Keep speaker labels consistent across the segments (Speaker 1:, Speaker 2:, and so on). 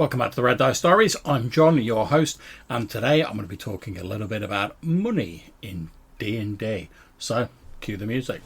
Speaker 1: Welcome back to the Red Dice Diaries. I'm John, your host, and today I'm going to be talking a little bit about money in D&D. So, cue the music.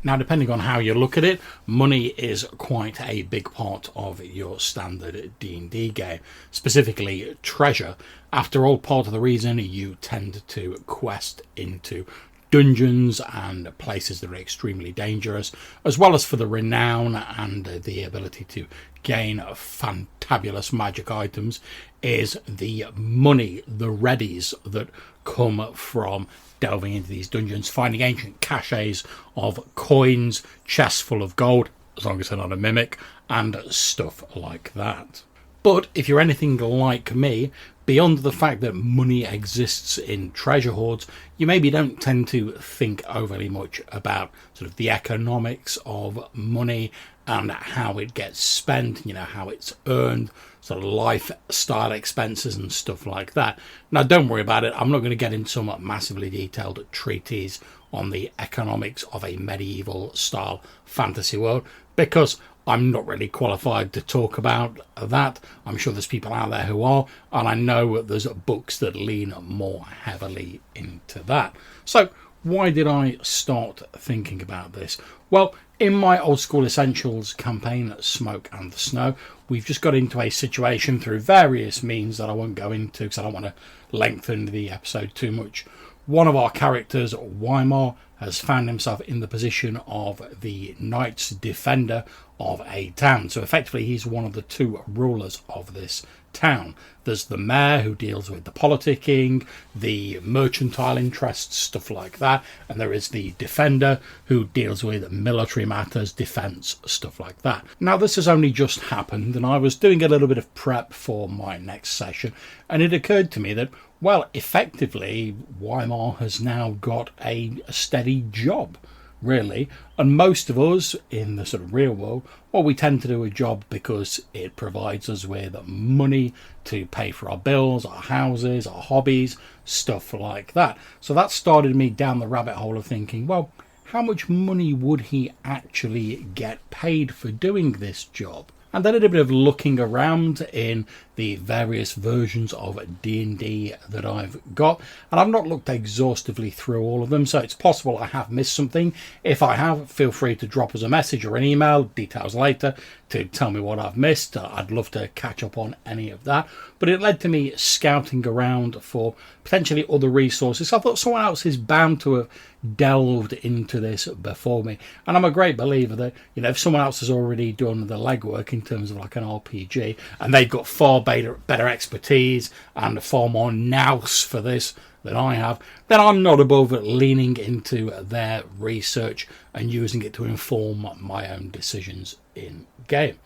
Speaker 1: Now, depending on how you look at it, money is quite a big part of your standard D&D game, specifically treasure. After all, part of the reason you tend to quest into dungeons and places that are extremely dangerous, as well as for the renown and the ability to gain fantabulous magic items, is the money, the readies that come from delving into these dungeons, finding ancient caches of coins, chests full of gold, as long as they're not a mimic, and stuff like that. But if you're anything like me, beyond the fact that money exists in treasure hoards, you maybe don't tend to think overly much about sort of the economics of money and how it gets spent, how it's earned, sort of lifestyle expenses and stuff like that. Now, don't worry about it. I'm not going to get into some massively detailed treatise on the economics of a medieval style fantasy world, because I'm not really qualified to talk about that. I'm sure there's people out there who are, and I know there's books that lean more heavily into that. So why did I start thinking about this? Well, in my Old School Essentials campaign, Smoke and the Snow, we've just got into a situation through various means that I won't go into because I don't want to lengthen the episode too much. One of our characters, Weimar, has found himself in the position of the Knights Defender of a town. So effectively he's one of the two rulers of this town. There's the mayor, who deals with the politicking, the mercantile interests, stuff like that, and there is the defender, who deals with military matters, defence, stuff like that. Now, this has only just happened, and I was doing a little bit of prep for my next session, and it occurred to me that, well, effectively Weimar has now got a steady job, really, and most of us in the sort of real world, well, we tend to do a job because it provides us with money to pay for our bills, our houses, our hobbies, stuff like that. So that started me down the rabbit hole of thinking, well, how much money would he actually get paid for doing this job? And then a little bit of looking around in the various versions of D&D that I've got. And I've not looked exhaustively through all of them, so it's possible I have missed something. If I have, feel free to drop us a message or an email, details later, to tell me what I've missed. I'd love to catch up on any of that. But it led to me scouting around for potentially other resources. So I thought someone else is bound to have delved into this before me. And I'm a great believer that, if someone else has already done the legwork in terms of like an RPG, and they've got far better expertise and far more nous for this than I have, then I'm not above leaning into their research and using it to inform my own decisions in game.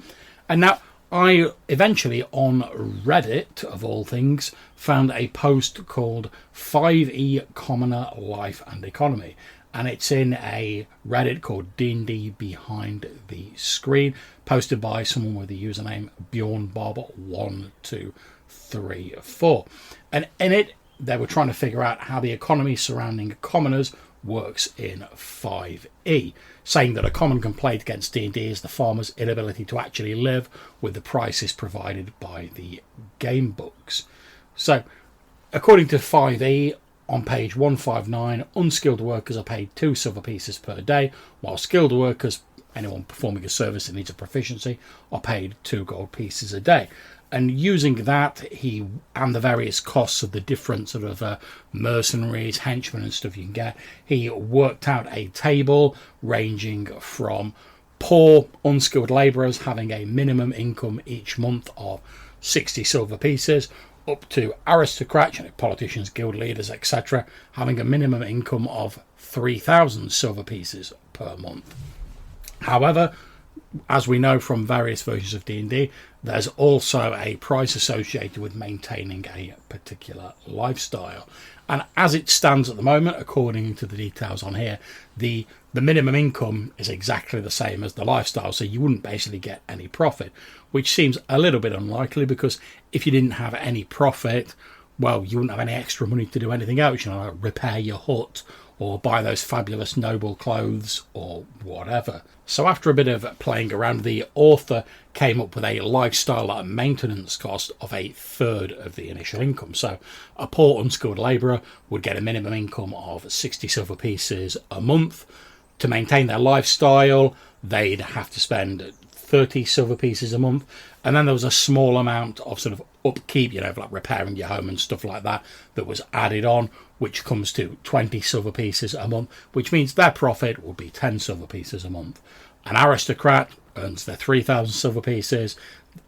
Speaker 1: And now I eventually, on Reddit of all things, found a post called 5e Commoner Life and Economy, and it's in a Reddit called D&D Behind the Screen, posted by someone with the username BjornBob1234. And in it, they were trying to figure out how the economy surrounding commoners works in 5e, saying that a common complaint against D&D is the farmer's inability to actually live with the prices provided by the game books. So, according to 5e, on page 159, unskilled workers are paid 2 silver pieces per day, while skilled workers, anyone performing a service that needs a proficiency, are paid 2 gold pieces a day. And using that, he and the various costs of the different sort of mercenaries, henchmen and stuff you can get, he worked out a table ranging from poor, unskilled labourers having a minimum income each month of 60 silver pieces, up to aristocrats, politicians, guild leaders, etc., having a minimum income of 3,000 silver pieces per month. However, as we know from various versions of D&D, there's also a price associated with maintaining a particular lifestyle. And as it stands at the moment, according to the details on here, the minimum income is exactly the same as the lifestyle, so you wouldn't basically get any profit, which seems a little bit unlikely, because if you didn't have any profit, well, you wouldn't have any extra money to do anything else, repair your hut or buy those fabulous noble clothes or whatever. So after a bit of playing around, the author came up with a lifestyle and maintenance cost of a third of the initial income. So a poor unskilled labourer would get a minimum income of 60 silver pieces a month. To maintain their lifestyle, they'd have to spend 30 silver pieces a month. And then there was a small amount of sort of upkeep, like repairing your home and stuff like that, that was added on, which comes to 20 silver pieces a month, which means their profit will be 10 silver pieces a month. An aristocrat earns their 3,000 silver pieces.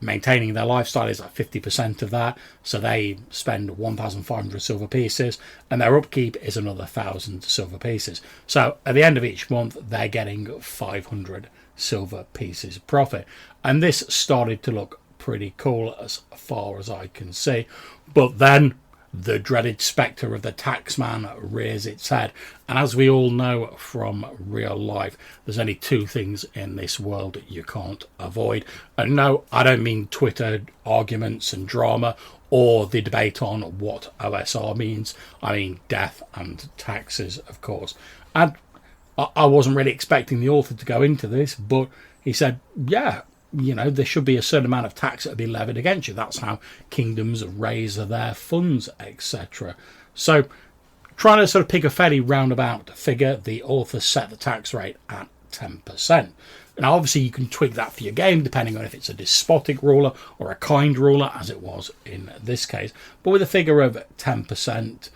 Speaker 1: Maintaining their lifestyle is like 50% of that, so they spend 1,500 silver pieces, and their upkeep is another 1,000 silver pieces. So at the end of each month, they're getting 500 silver pieces profit. And this started to look pretty cool as far as I can see. But then the dreaded spectre of the taxman rears its head. And as we all know from real life, there's only two things in this world you can't avoid. And no, I don't mean Twitter arguments and drama or the debate on what OSR means. I mean death and taxes, of course. And I wasn't really expecting the author to go into this, but he said, yeah, there should be a certain amount of tax that would be levied against you. That's how kingdoms raise their funds, etc. So, trying to sort of pick a fairly roundabout figure, the author set the tax rate at 10%. Now, obviously, you can tweak that for your game, depending on if it's a despotic ruler or a kind ruler, as it was in this case. But with a figure of 10%,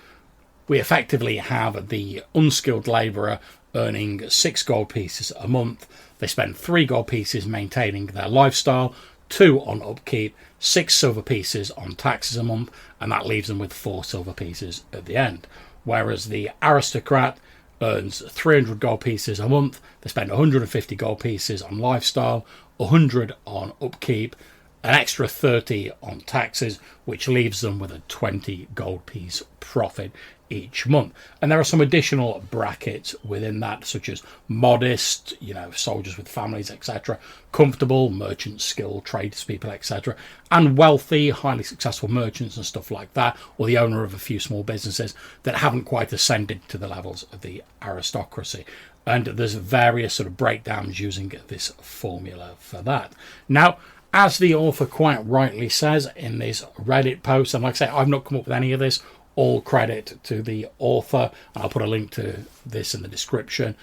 Speaker 1: we effectively have the unskilled labourer earning 6 gold pieces a month. They spend 3 gold pieces maintaining their lifestyle, 2 on upkeep, 6 silver pieces on taxes a month, and that leaves them with 4 silver pieces at the end. Whereas the aristocrat earns 300 gold pieces a month, they spend 150 gold pieces on lifestyle, 100 on upkeep, an extra 30 on taxes, which leaves them with a 20 gold piece profit each month. And there are some additional brackets within that, such as modest, soldiers with families, etc., comfortable, merchants, skilled, tradespeople, etc., and wealthy, highly successful merchants and stuff like that, or the owner of a few small businesses that haven't quite ascended to the levels of the aristocracy. And there's various sort of breakdowns using this formula for that. Now, as the author quite rightly says in this Reddit post, and like I say, I've not come up with any of this, all credit to the author, and I'll put a link to this in the description.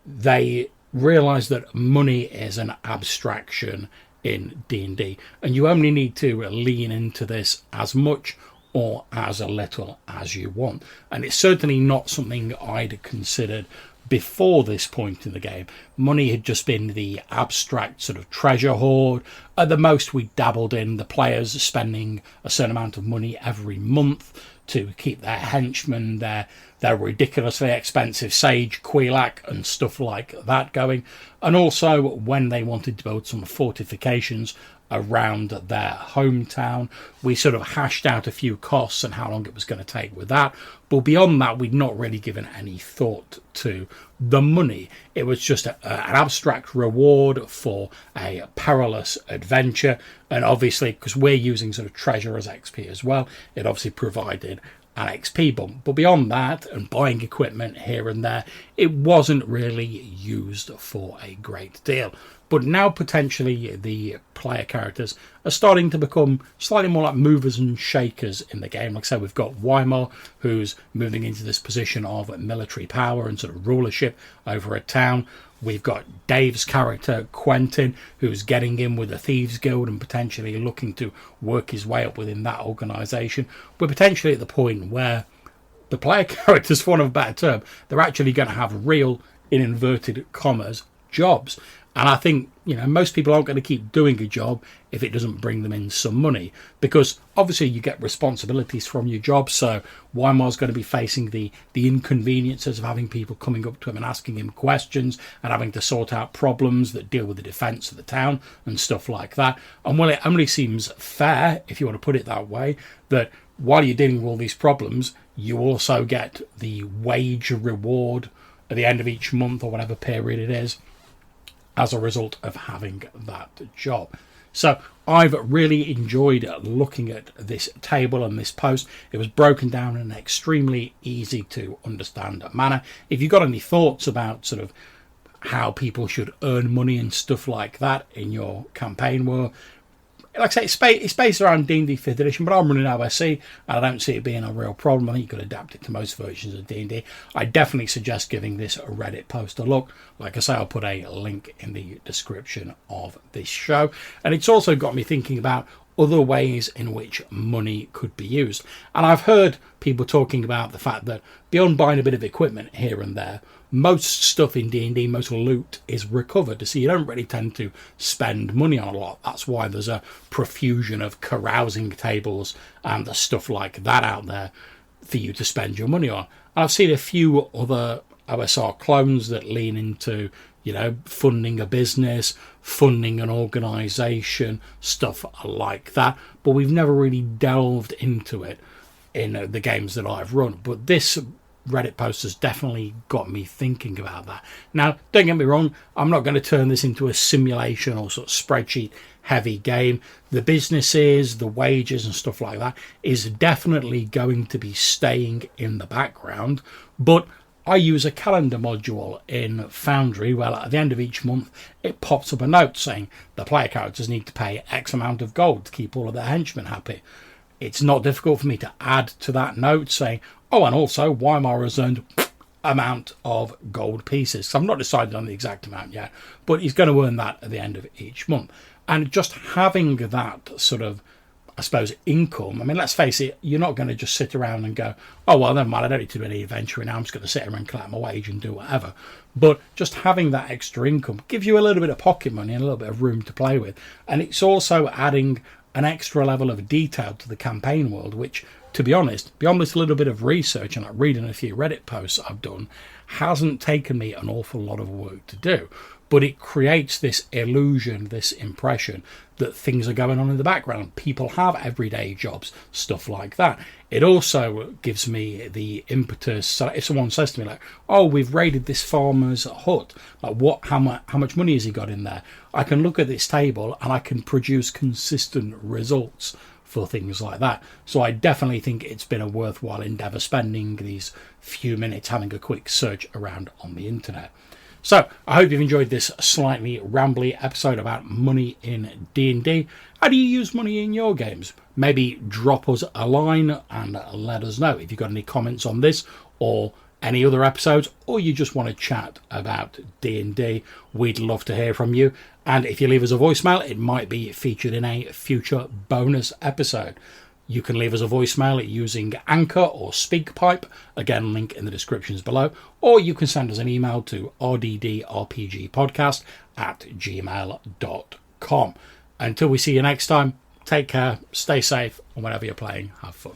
Speaker 1: They realise that money is an abstraction in D&D, and you only need to lean into this as much or as a little as you want. And it's certainly not something I'd considered before this point in the game. Money had just been the abstract sort of treasure hoard. At the most, we dabbled in the players spending a certain amount of money every month to keep their henchmen, their ridiculously expensive sage, quelac and stuff like that going. And also when they wanted to build some fortifications around their hometown, we sort of hashed out a few costs and how long it was going to take with that. But beyond that, we'd not really given any thought to the money. It was just an abstract reward for a perilous adventure. And obviously, because we're using sort of treasure as XP as well, it obviously provided an XP bump. But beyond that, and buying equipment here and there, it wasn't really used for a great deal. But now potentially the player characters are starting to become slightly more like movers and shakers in the game. Like I said, we've got Weimar, who's moving into this position of military power and sort of rulership over a town. We've got Dave's character, Quentin, who's getting in with the Thieves Guild and potentially looking to work his way up within that organisation. We're potentially at the point where the player characters, for want of a better term, they're actually going to have real, in inverted commas, jobs. And I think, most people aren't going to keep doing a job if it doesn't bring them in some money, because obviously you get responsibilities from your job. So Weimar's going to be facing the inconveniences of having people coming up to him and asking him questions and having to sort out problems that deal with the defence of the town and stuff like that. And well, it only seems fair, if you want to put it that way, that while you're dealing with all these problems, you also get the wage reward at the end of each month or whatever period it is, as a result of having that job. So I've really enjoyed looking at this table and this post. It was broken down in an extremely easy to understand manner. If you've got any thoughts about sort of how people should earn money and stuff like that in your campaign world, like I say, it's based around D&D 5th edition, but I'm running OSE, and I don't see it being a real problem. I think you could adapt it to most versions of D&D. I definitely suggest giving this a Reddit post a look. Like I say, I'll put a link in the description of this show. And it's also got me thinking about other ways in which money could be used. And I've heard people talking about the fact that beyond buying a bit of equipment here and there, most stuff in D&D, most loot is recovered. So you don't really tend to spend money on a lot. That's why there's a profusion of carousing tables and stuff like that out there for you to spend your money on. And I've seen a few other OSR clones that lean into, funding a business, funding an organisation, stuff like that. But we've never really delved into it in the games that I've run. But this Reddit post has definitely got me thinking about that. Now, don't get me wrong, I'm not going to turn this into a simulation or sort of spreadsheet heavy game. The businesses, the wages and stuff like that is definitely going to be staying in the background, but I use a calendar module in Foundry. Well, at the end of each month, it pops up a note saying the player characters need to pay X amount of gold to keep all of their henchmen happy. It's not difficult for me to add to that note saying, oh, and also Weimar has earned amount of gold pieces. So I'm not decided on the exact amount yet, but he's going to earn that at the end of each month. And just having that sort of, I suppose, income. I mean, let's face it, you're not going to just sit around and go, oh, well, never mind, I don't need to do any adventuring now. I'm just going to sit here and collect my wage and do whatever. But just having that extra income gives you a little bit of pocket money and a little bit of room to play with. And it's also adding an extra level of detail to the campaign world, which, to be honest, beyond this little bit of research and like reading a few Reddit posts I've done, hasn't taken me an awful lot of work to do. But it creates this illusion, this impression that things are going on in the background. People have everyday jobs, stuff like that. It also gives me the impetus. So if someone says to me like, oh, we've raided this farmer's hut, like how much money has he got in there? I can look at this table and I can produce consistent results for things like that. So I definitely think it's been a worthwhile endeavour spending these few minutes having a quick search around on the internet. So I hope you've enjoyed this slightly rambly episode about money in D&D. How do you use money in your games? Maybe drop us a line and let us know if you've got any comments on this or any other episodes, or you just want to chat about D&D. We'd love to hear from you. And if you leave us a voicemail, it might be featured in a future bonus episode. You can leave us a voicemail using Anchor or SpeakPipe. Again, link in the descriptions below. Or you can send us an email to rddrpgpodcast@gmail.com. Until we see you next time, take care, stay safe, and whenever you're playing, have fun.